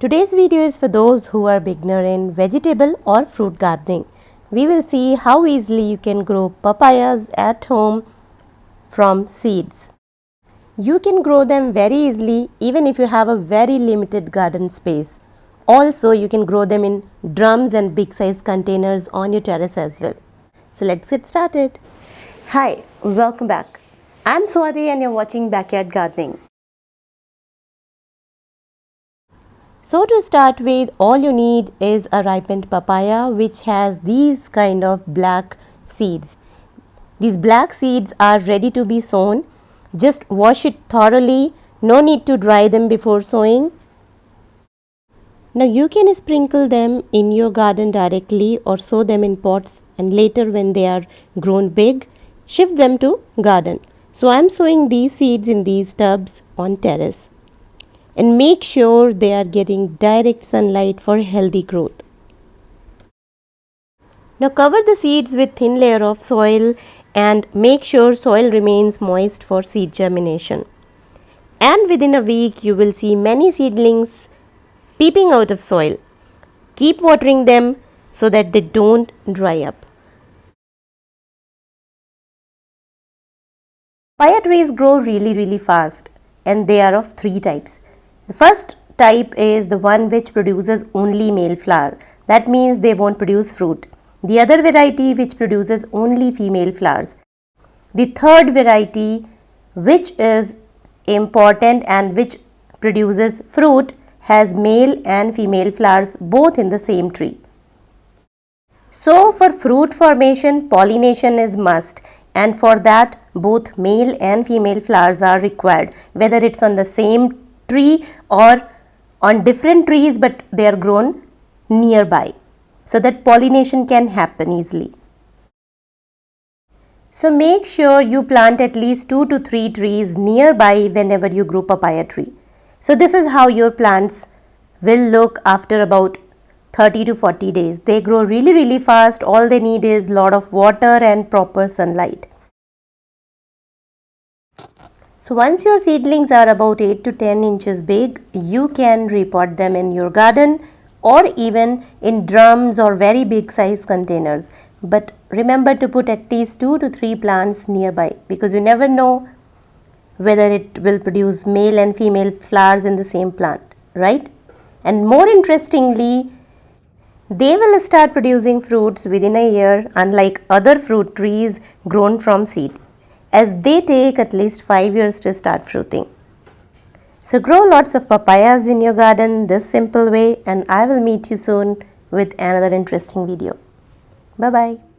Today's video is for those who are beginner in vegetable or fruit gardening. We will see how easily you can grow papayas at home from seeds. You can grow them very easily even if you have a very limited garden space. Also, you can grow them in drums and big size containers on your terrace as well. So let's get started. Hi, welcome back. I'm Swati and you're watching Backyard Gardening. So to start with, all you need is a ripened papaya which has these kind of black seeds. These black seeds are ready to be sown. Just wash it thoroughly. No need to dry them before sowing. Now you can sprinkle them in your garden directly or sow them in pots, and later when they are grown big, shift them to garden. So I am sowing these seeds in these tubs on terrace. And make sure they are getting direct sunlight for healthy growth. Now cover the seeds with thin layer of soil and make sure soil remains moist for seed germination. And within a week you will see many seedlings peeping out of soil. Keep watering them so that they don't dry up. Papaya trees grow really fast, and they are of three types. The first type is the one which produces only male flower. That means they won't produce fruit. The other variety which produces only female flowers. The third variety, which is important and which produces fruit, has male and female flowers both in the same tree. So for fruit formation, pollination is must, and for that both male and female flowers are required, whether it's on the same tree or on different trees, but they are grown nearby so that pollination can happen easily. So make sure you plant at least 2 to 3 trees nearby whenever you grow papaya tree. So this is how your plants will look after about 30 to 40 days. They grow really fast. All they need is lot of water and proper sunlight. So once your seedlings are about 8 to 10 inches big, you can repot them in your garden or even in drums or very big size containers. But remember to put at least 2 to 3 plants nearby, because you never know whether it will produce male and female flowers in the same plant, right? And more interestingly, they will start producing fruits within a year, unlike other fruit trees grown from seed, as they take at least 5 years to start fruiting. So grow lots of papayas in your garden this simple way, and I will meet you soon with another interesting video. Bye bye.